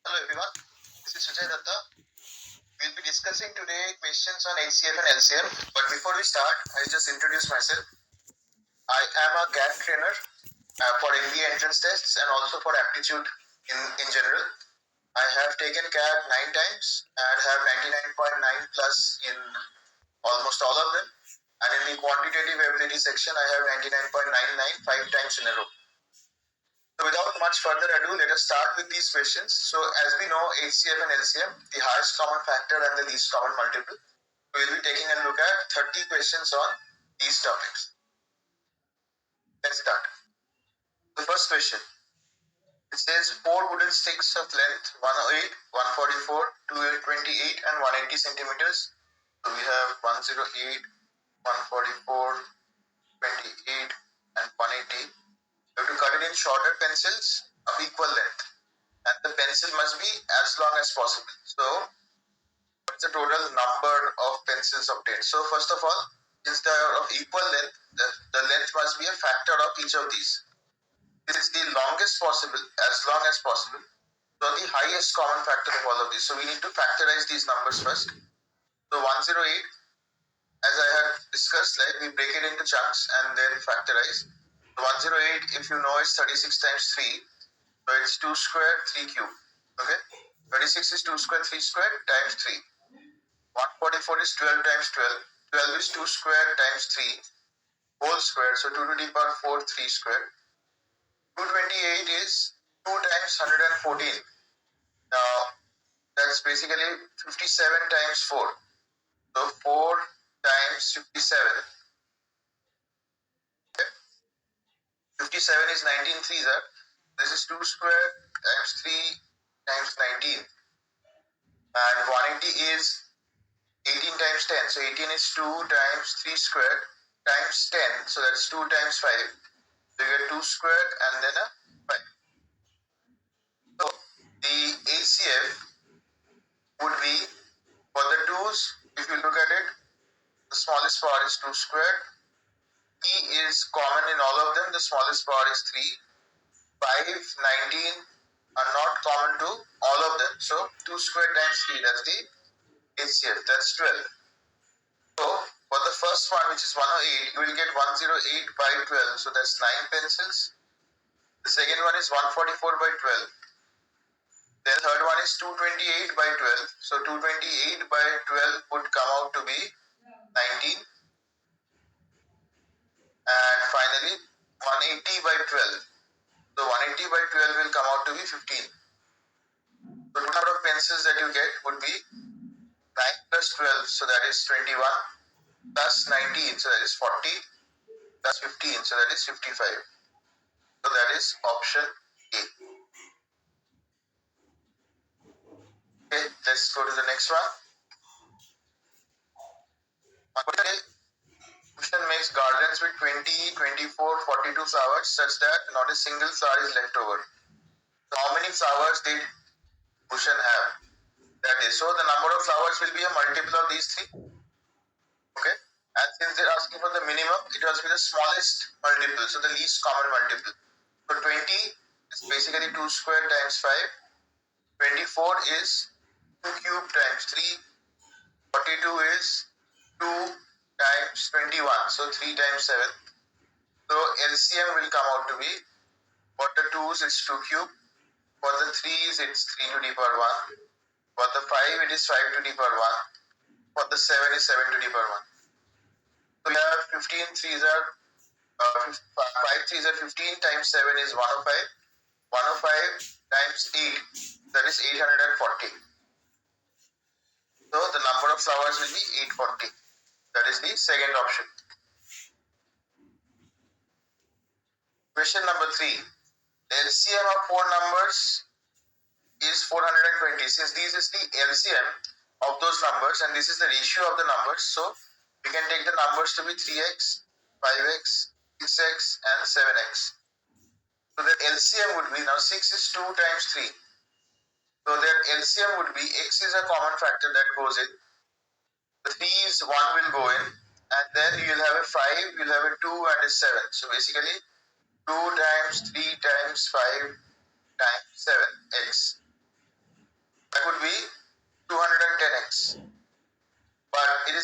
Hello everyone, this is Sujay Datta. We'll be discussing today questions on HCF and LCM. But before we start, I'll just introduce myself. I am a CAT trainer for MBA entrance tests and also for aptitude in general. I have taken CAT 9 times and have 99.9 plus in almost all of them. And in the quantitative ability section, I have 99.99 5 times in a row. So without much further ado, let us start with these questions. So as we know, HCF and LCM, the highest common factor and the least common multiple. We will be taking a look at 30 questions on these topics. Let's start. The first question. It says 4 wooden sticks of length 108, 144, 228 and 180 centimeters. So we have 108, 144, 28 and 180. You have to cut it in shorter pencils of equal length, and the pencil must be as long as possible. So what's the total number of pencils obtained? So first of all, since they are of equal length, the length must be a factor of each of these. This is the longest possible, as long as possible. So the highest common factor of all of these. So we need to factorize these numbers first. So 108, as I had discussed, like we break it into chunks and then factorize. 108, if you know, is 36 times 3. So it's 2 squared, 3 cubed. Okay? 36 is 2 squared, 3 squared times 3. 144 is 12 times 12. 12 is 2 squared times 3 whole square. So 2 to the power 4, 3 squared. 228 is 2 times 114. Now, that's basically 57 times 4. So 4 times 57. 57 is 19 threes. This is 2 squared times 3 times 19. And 180 is 18 times 10. So 18 is 2 times 3 squared times 10. So that's 2 times 5. So you get 2 squared and then a 5. So the HCF would be, for the 2's, if you look at it, the smallest power is 2 squared. E is common in all of them. The smallest power is 3. 5, 19 are not common to all of them. So 2 squared times 3, that's the HCF. That's 12. So for the first one, which is 108, you will get 108 by 12. So that's 9 pencils. The second one is 144 by 12. The third one is 228 by 12. So 228 by 12 would come out to be 19. And finally, 180 by 12. So 180 by 12 will come out to be 15. So the number of pencils that you get would be 9 plus 12, so that is 21, plus 19, so that is 40, plus 15, so that is 55. So that is option A. Okay, let's go to the next one. Question makes gardens with 20, 24, 42 flowers such that not a single flower is left over. So how many flowers did Bhushan have that day? So the number of flowers will be a multiple of these 3. Okay, and since they're asking for the minimum, it must be the smallest multiple, so the least common multiple. So 20 is basically 2 squared times 5. 24 is 2 cubed times 3. 42 is 2 times 21, so 3 times 7. So LCM will come out to be, for the 2's it's 2 cubed, for the 3's it's 3 to the power 1, for the 5 it is 5 to the power 1, for the 7 is 7 to the power 1. So we have 15 3's are 5 3's are 15 times 7 is 105. 105 times 8, that is 840. So the number of flowers will be 840. That is the second option. Question number 3. The LCM of 4 numbers is 420. Since this is the LCM of those numbers and this is the ratio of the numbers, so we can take the numbers to be 3x, 5x, 6x and 7x. So the LCM would be, now 6 is 2 times 3. So their LCM would be, x is a common factor that goes in. The 3 is 1 will go in. And then you'll have a 5, you'll have a 2 and a 7. So basically 2 times 3 times 5 times 7, x.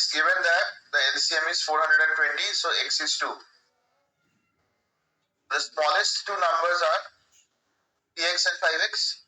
is given that the LCM is 420, so x is 2. The smallest two numbers are 3x and 5x.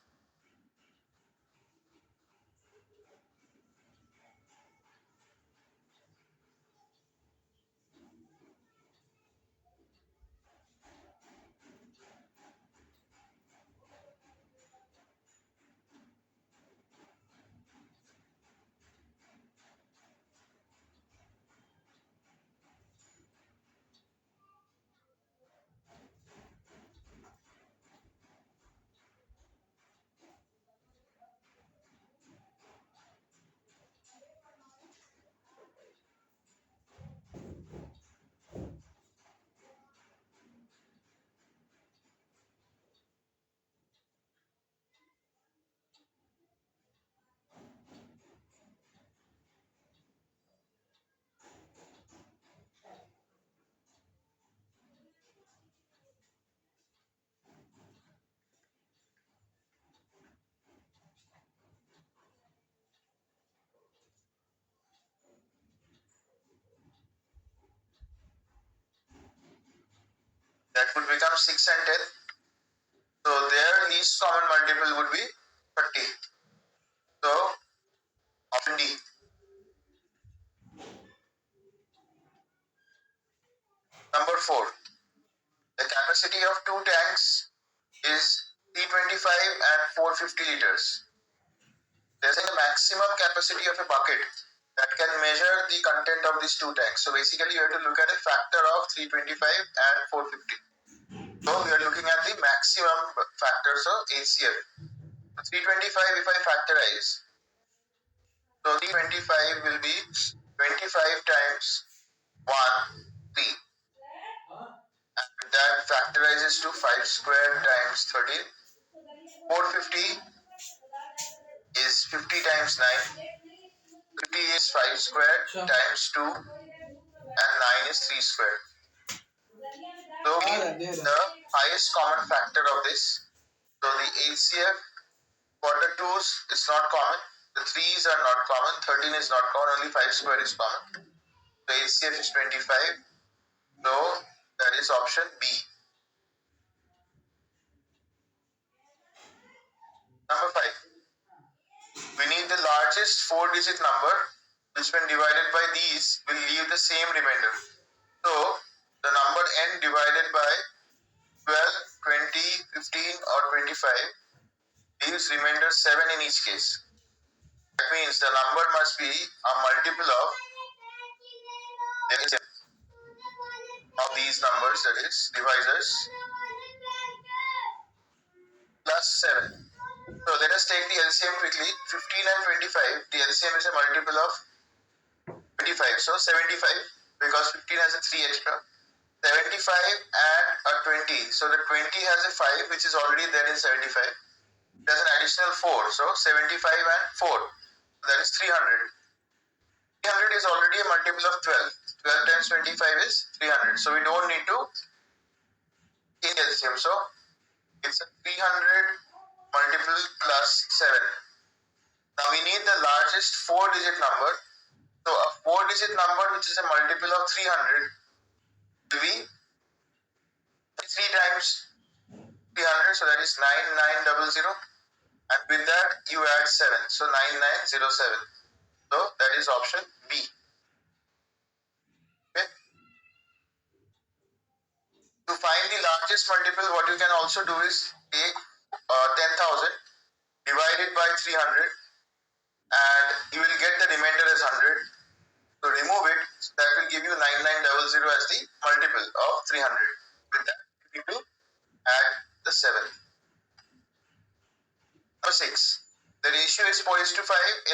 That would become 6 and 10. So their least common multiple would be 30. So option D. Number 4. The capacity of two tanks is 325 and 450 liters. There's a maximum capacity of a bucket that can measure the content of these two tanks. So basically you have to look at a factor of 325 and 450. So we are looking at the maximum factors of HCF. 325 if I factorize, so 325 will be 25 times 1, 3. And that factorizes to 5 squared times 13. 450 is 50 times 9. 50 is 5 squared times 2. And 9 is 3 squared. So the highest common factor of this. So the HCF for the 2's is not common. The 3's are not common. 13 is not common. Only 5 squared is common. So HCF is 25. So that is option B. Number 5. We need the largest 4-digit number, which when divided by these will leave the same remainder. So the number n divided by 12, 20, 15 or 25 leaves remainder 7 in each case. That means the number must be a multiple of these numbers, that is divisors, plus 7. So let us take the LCM quickly. 15 and 25, the LCM is a multiple of 25. So 75, because 15 has a 3 extra. 75 and a 20. So the 20 has a 5, which is already there in 75. There's an additional 4. So 75 and 4. That is 300. 300 is already a multiple of 12. 12 times 25 is 300. So we don't need to change LCM. So it's a 300 multiple plus 7. Now we need the largest 4-digit number. So a 4-digit number which is a multiple of 300 will be 3 times 300. So that is 9900. And with that you add 7. So 9907. So that is option B. Okay. To find the largest multiple, what you can also do is take 10,000 divided by 300 and you will get the remainder as 100. So remove it, that will give you 9900 as the multiple of 300. With that, you need to add the 7. Number 6. The ratio is 4:5,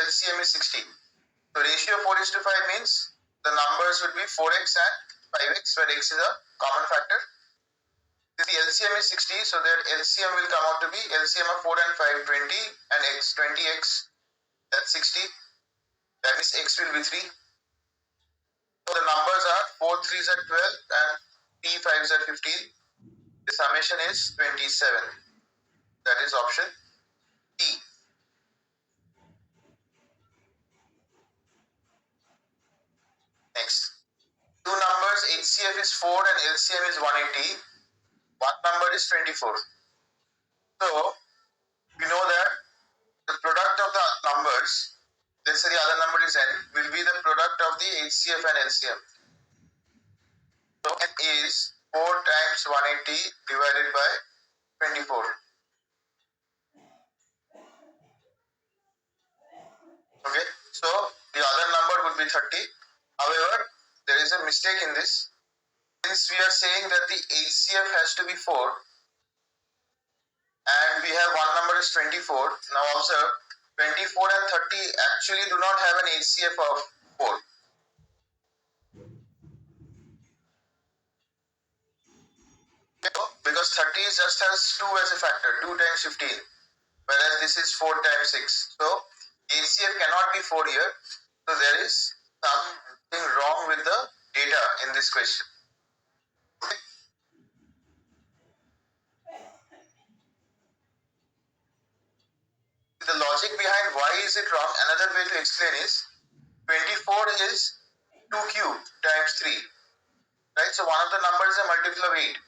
LCM is 60. So ratio 4:5 means the numbers would be 4x and 5x, where x is a common factor. If the LCM is 60, so their LCM will come out to be LCM of 4 and 5, 20, and x, 20x, that's 60. That means x will be 3. So the numbers are 4 3s are 12 and 3 5s are 15. The summation is 27. That is option E. is 4 and LCM is 180. One number is 24. So we know that the product of the numbers, let's say the other number is n, will be the product of the HCF and LCM. So n is 4 times 180 divided by 24. Okay, so the other number would be 30. However, there is a mistake in this. Since we are saying that the HCF has to be 4 and we have one number is 24. Now observe, 24 and 30 actually do not have an HCF of 4. Because 30 just has 2 as a factor, 2 times 15, whereas this is 4 times 6. So HCF cannot be 4 here. So there is something wrong with the data in this question. The logic behind why is it wrong, another way to explain is 24 is 2 cubed times 3. Right? So one of the numbers is a multiple of 8.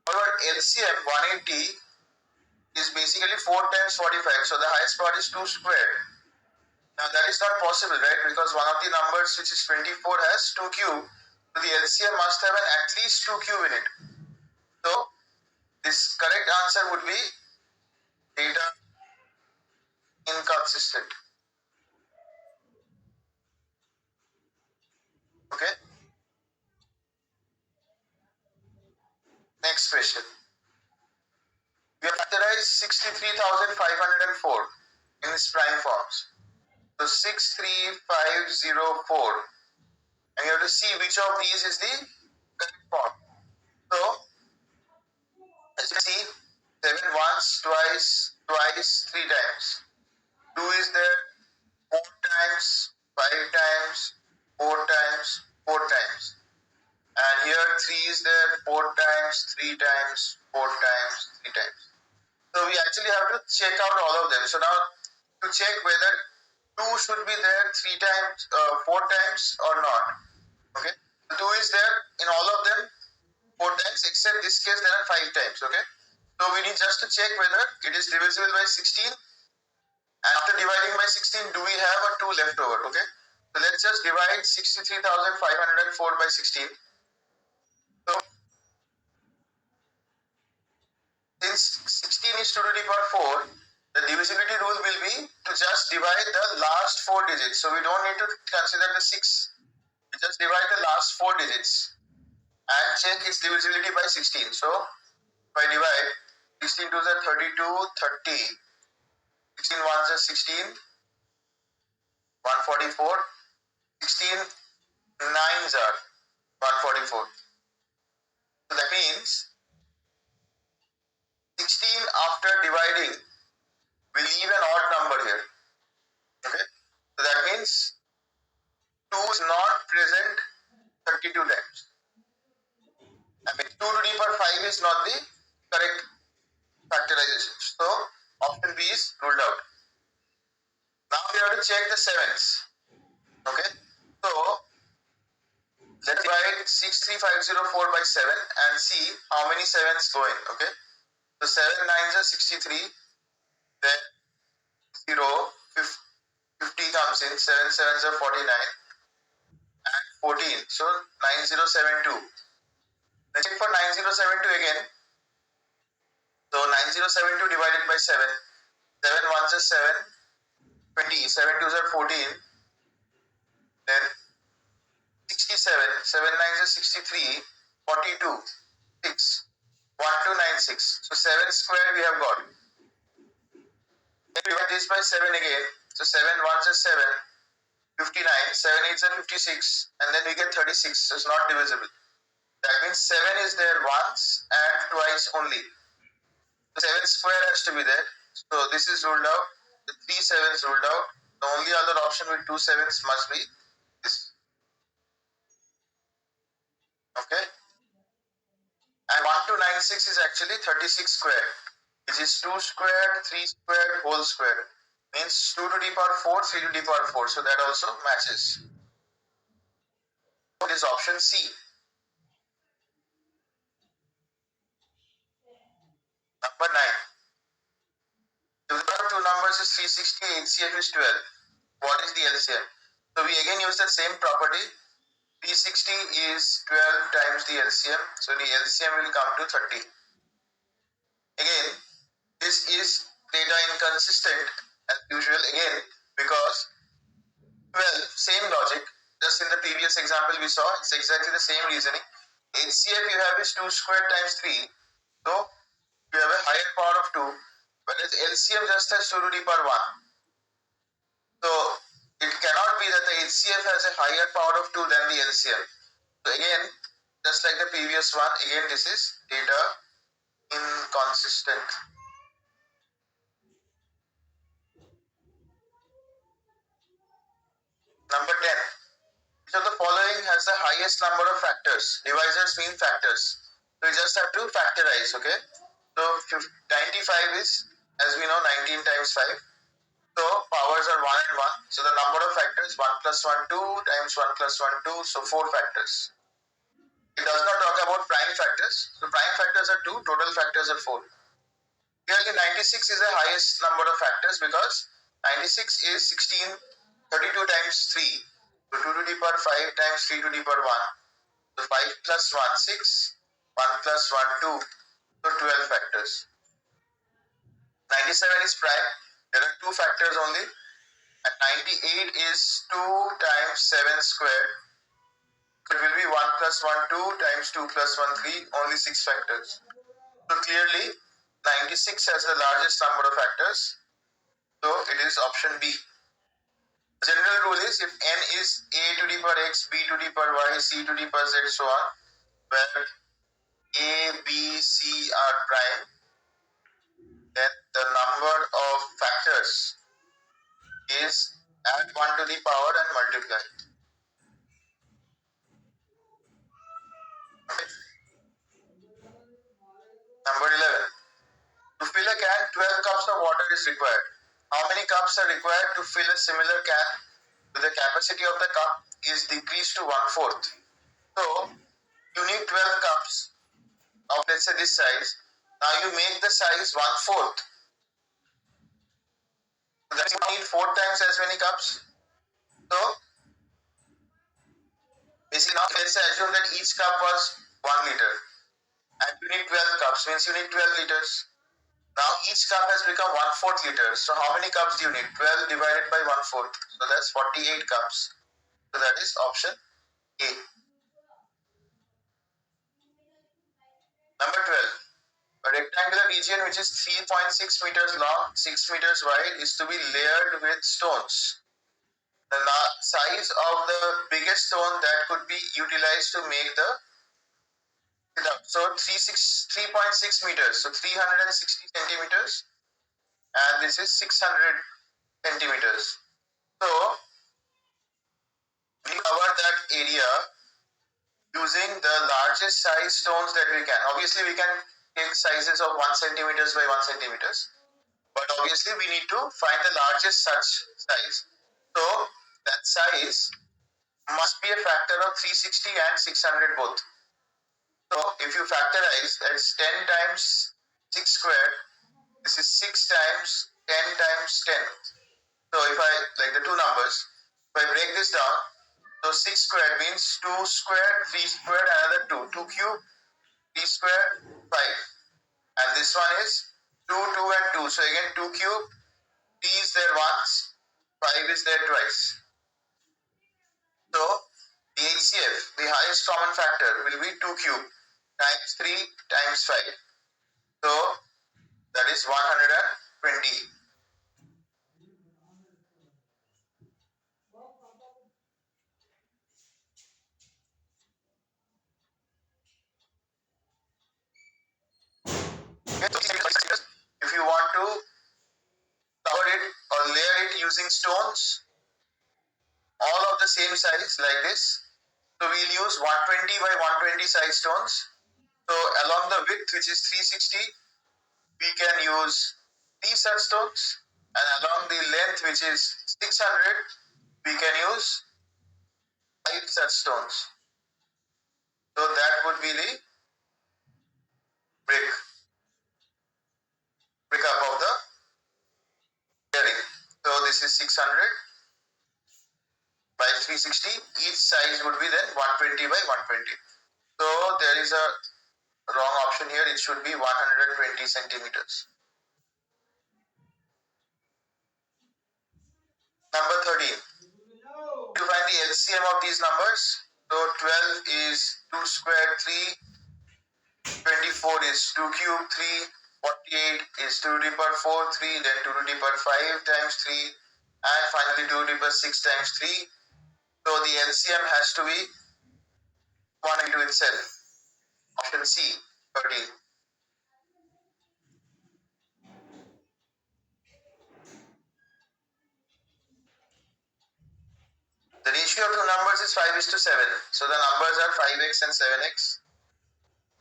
However, LCM 180 is basically 4 times 45. So the highest part is 2 squared. Now that is not possible, right? Because one of the numbers which is 24 has 2 cube. So the LCM must have at least 2 cube in it. So this correct answer would be data inconsistent. Okay. Next question. We have factorized 63,504 in its prime forms. So 63504. And you have to see which of these is the correct form. So as you see, 7 once, twice, 3 times. 2 is there 4 times, 5 times, 4 times, 4 times. And here 3 is there 4 times, 3 times, 4 times, 3 times. So we actually have to check out all of them. So now to check whether 2 should be there 3 times, 4 times or not. Okay. 2 is there in all of them 4 times, except this case there are 5 times. Okay. So we need just to check whether it is divisible by 16. And after dividing by 16, do we have a 2 left over? Okay. So let's just divide 63,504 by 16. So since 16 is 2 to the power 4, the divisibility rule will be to just divide the last 4 digits. So we don't need to consider the 6. We just divide the last 4 digits and check its divisibility by 16. So if I divide 16 to the 32, 30, 16 ones are 16, 144, 16 nines are 144. So that means 16 after dividing will leave an odd number here. Okay. So that means 2 is not present 32 times. I mean 2 to the power 5 is not the correct factorization. So option B is ruled out. Now we have to check the sevens. Okay. So let's divide 63504 by 7 and see how many sevens go in. Okay. So 7 nines are 63. Then 0, 50 comes in. 7 sevens are 49. And 14. So 9072. Let's check for 9072 again. So 9072 divided by 7. 7 ones are 7. 20. 7 twos are 14. Then 67. 7 nines are 63. 42. 6. 1296. So 7 squared we have got. Then divide this by 7 again. So 7 ones are 7. 59. 7 eights are 56. And then we get 36. So it's not divisible. That means 7 is there once and twice only. The 7 square has to be there. So this is ruled out. The 3 sevens ruled out. The only other option with 2 sevens must be this. Okay. And 1296 is actually 36 squared, which is 2 squared, 3 squared, whole squared. Means 2 to the power 4, 3 to the power 4. So that also matches. What is option C? Number 9. If the product of two numbers is 360, HCF is 12. What is the LCM? So we again use that same property. 360 is 12 times the LCM. So the LCM will come to 30. Again, this is data inconsistent as usual again because, well, same logic. Just in the previous example we saw, it's exactly the same reasoning. HCF you have is 2 squared times 3. So you have a higher power of 2, whereas LCM just has 2 to the power 1. So it cannot be that the HCF has a higher power of 2 than the LCM. So again, just like the previous one, again this is data inconsistent. Number 10. So the following has the highest number of factors. Divisors mean factors. So we just have to factorize, okay? So 95 is, as we know, 19 times 5. So powers are 1 and 1. So the number of factors 1 plus 1, 2 times 1 plus 1, 2. So 4 factors. It does not talk about prime factors. So prime factors are 2, total factors are 4. Clearly 96 is the highest number of factors because 96 is 16, 32 times 3. So 2 to the power 5 times 3 to the power 1. So 5 plus 1, 6. 1 plus 1, 2. So 12 factors. 97 is prime. There are 2 factors only. And 98 is 2 times 7 squared. It will be 1 plus 1, 2 times 2 plus 1, 3. Only 6 factors. So clearly 96 has the largest number of factors. So it is option B. The general rule is if n is a to the power x, b to the power y, c to the power z, so on, where a, b, c are prime, then the number of factors is add 1 to the power and multiply. Okay. Number 11. To fill a can, 12 cups of water is required. How many cups are required to fill a similar can? The capacity of the cup is decreased to 1/4. So you need 12 cups of, let's say, this size. Now you make the size 1/4. So that you need 4 times as many cups. So basically now let's say assume that each cup was 1 liter. And you need 12 cups, means you need 12 liters. Now each cup has become 1/4 liter. So how many cups do you need? 12 divided by 1/4. So that's 48 cups. So that is option A. Number 12. A rectangular region which is 3.6 meters long, 6 meters wide is to be layered with stones. The size of the biggest stone that could be utilized to make the setup. So 3.6 meters, so 360 centimeters, and this is 600 centimeters. So we cover that area using the largest size stones that we can. Obviously, we can take sizes of 1 centimeters by 1 centimeters, but obviously we need to find the largest such size. So that size must be a factor of 360 and 600 both. So if you factorize, that's 10 times 6 squared. This is 6 times 10 times 10. So if I, like the two numbers, if I break this down, so 6 squared means 2 squared, 3 squared, another 2. 2 cube, 3 squared, 5. And this one is 2, 2 and 2. So again 2 cube, 3 is there once, 5 is there twice. So the HCF, the highest common factor, will be 2 cube times 3 times 5. So that is 120. If you want to cover it or layer it using stones, all of the same size like this, so we'll use 120 by 120 size stones. So along the width, which is 360, we can use 3 such stones, and along the length, which is 600, we can use 5 such stones. So that would be the brick. breakup of the bearing. So this is 600 by 360. Each size would be then 120 by 120. So there is a wrong option here. It should be 120 centimeters. Number 13. To find the LCM of these numbers. So 12 is 2 squared 3, 24 is 2 cube 3, 48 is 2 to the power 4 3, then 2 to the power 5 times 3, and finally 2 to the power 6 times 3. So the LCM has to be 1 into itself. Option C, 13. The ratio of two numbers is 5 is to 7. So the numbers are 5x and 7x.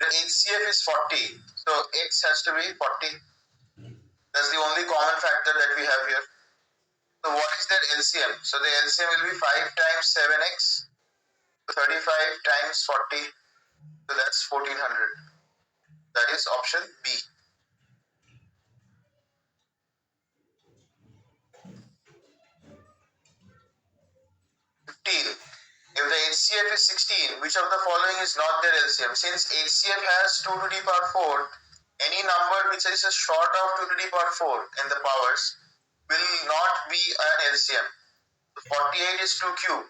The HCF is 40. So x has to be 40. That's the only common factor that we have here. So what is their LCM? So the LCM will be 5 times 7x, 35 times 40. So that's 1400. That is option B. 15. If the HCF is 16, which of the following is not their LCM? Since HCF has 2 to the power 4, any number which is short of 2 to the power 4 in the powers will not be an LCM. So 48 is 2 cube.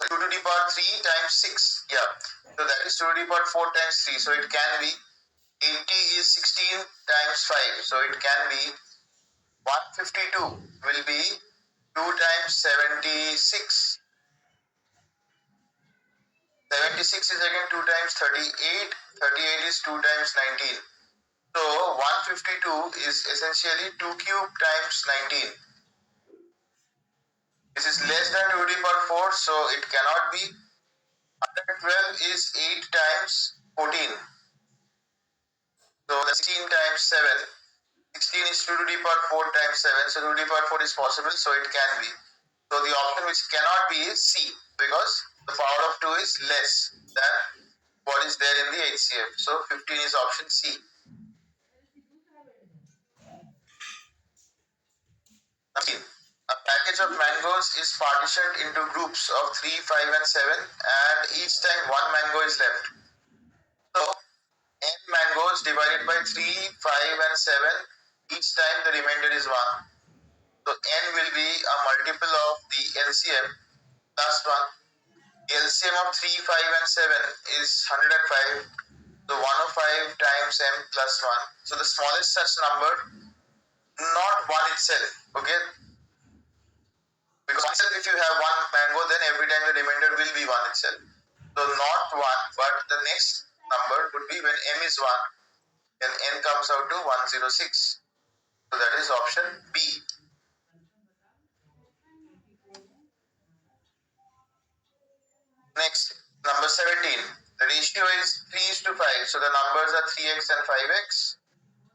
2 to the power 3 times 6. Yeah. So that is 2 to the power 4 times 3. So it can be 80 is 16 times 5. So it can be 152 will be 2 times 76. 76 is again 2 times 38. 38 is 2 times 19. So 152 is essentially 2 cube times 19. This is less than 2 to the power 4, so it cannot be. 112 is 8 times 14. So the 16 times 7. 16 is 2 to the power 4 times 7. So 2 to the power 4 is possible, so it can be. So the option which cannot be is C, because the power of 2 is less than what is there in the HCF. So 15 is option C. A package of mangoes is partitioned into groups of 3, 5 and 7, and each time one mango is left. So n mangoes divided by 3, 5 and 7, each time the remainder is 1. So n will be a multiple of the LCM plus 1. The LCM of 3, 5 and 7 is 105. So 105 times m plus 1. So the smallest such number, not 1 itself. Okay. Because if you have one mango, then every time the remainder will be 1 itself. So not 1, but the next number would be when m is 1, then n comes out to 106. So that is option B. Next, number 17. The ratio is 3 is to 5. So the numbers are 3x and 5x.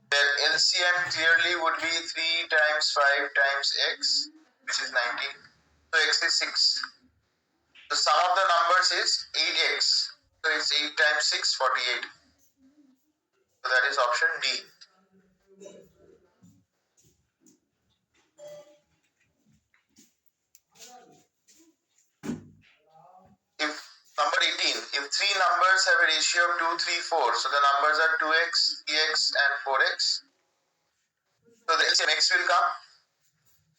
Their LCM clearly would be 3 times 5 times x, which is 90. So x is 6. The sum of the numbers is 8x. So it's 8 times 6, 48. So that is option D. If number 18, if three numbers have a ratio of 2, 3, 4, so the numbers are 2x, 3x and 4x. So the LCM x will come.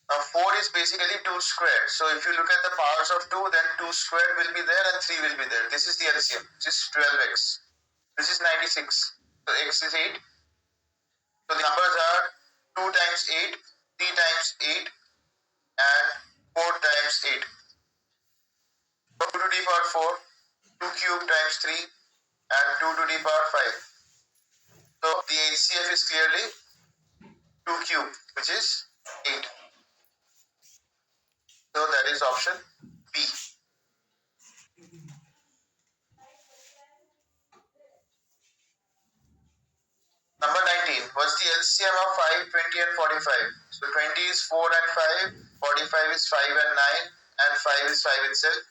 Now 4 is basically 2 squared. So if you look at the powers of 2, then 2 squared will be there and 3 will be there. This is the LCM, which is 12x. This is 96. So x is 8. So the numbers are 2 times 8, 3 times 8 and 4 times 8. So 2 to the power 4, 2 cube times 3 and 2 to the power 5. So the HCF is clearly 2 cube, which is 8. So that is option B. Number 19. What's the LCM of 5, 20 and 45? So 20 is 4 and 5, 45 is 5 and 9, and 5 is 5 itself.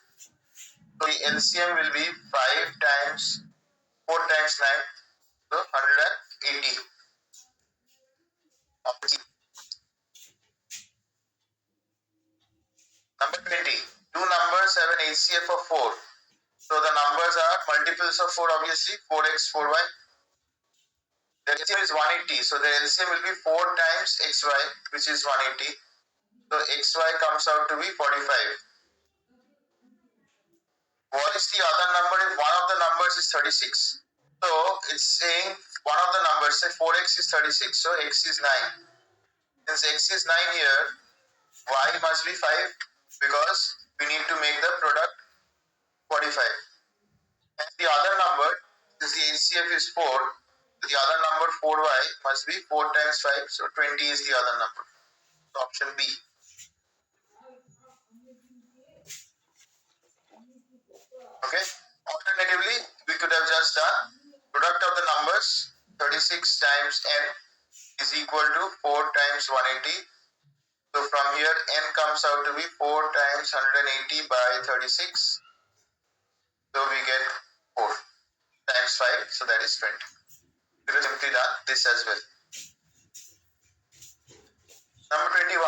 So the LCM will be 5 times 4 times 9, so 180. HCF of 4. So the numbers are multiples of 4, obviously, 4x, 4y. The LCM is 180, so the LCM will be 4 times xy, which is 180. So xy comes out to be 45. What is the other number if one of the numbers is 36? So it's saying one of the numbers, say 4x is 36, so x is 9. Since x is 9 here, y must be 5 because we need to make the product 45. And the other number, since the HCF is 4, the other number 4y must be 4 times 5, so 20 is the other number. So option B. Okay. Alternatively, we could have just done product of the numbers 36 times n is equal to 4 times 180. So from here n comes out to be 4 times 180 by 36. So we get 4 times 5, so that is 20. We have simply done this as well. Number 21.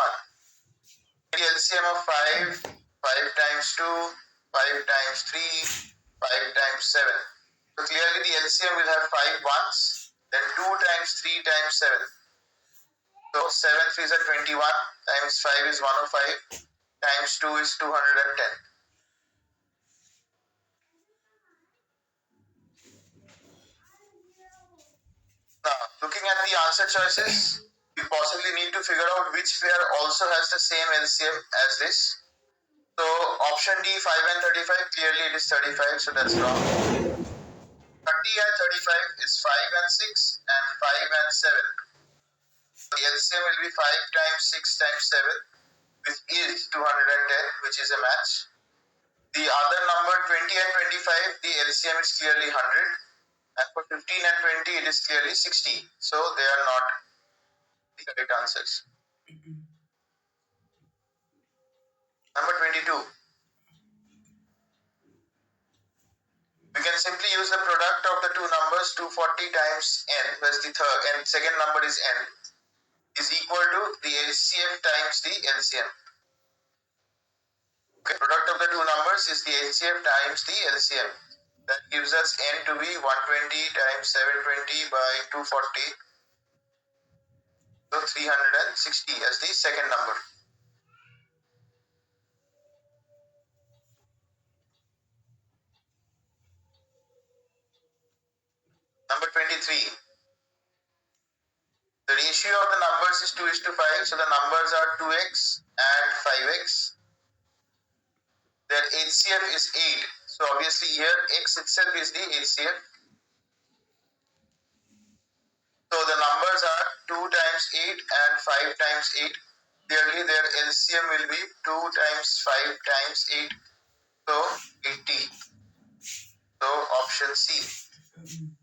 The LCM of 5, 5 times 2, 5 times 3, 5 times 7. So clearly the LCM will have 5 ones, then 2 times 3 times 7. So 7 3 is 21, times 5 is 105, times 2 is 210. Now, looking at the answer choices, we possibly need to figure out which pair also has the same LCM as this. So option D, 5 and 35, clearly it is 35, so that's wrong. 30 and 35 is 5 and 6 and 5 and 7. The LCM will be 5 times 6 times 7, which is 210, which is a match. The other number 20 and 25, the LCM is clearly 100. And for 15 and 20, it is clearly 60. So they are not the correct answers. Number 22. We can simply use the product of the two numbers 240 times n, whereas the third and second number is n, is equal to the HCF times the LCM. Okay, product of the two numbers is the HCF times the LCM. That gives us n to be 120 times 720 by 240. So 360 as the second number. Number 23. The ratio of the numbers is 2:5, so the numbers are 2x and 5x. Their HCF is 8. So obviously here x itself is the HCF. So the numbers are 2 times 8 and 5 times 8. Clearly their LCM will be 2 times 5 times 8. So 80. So option C.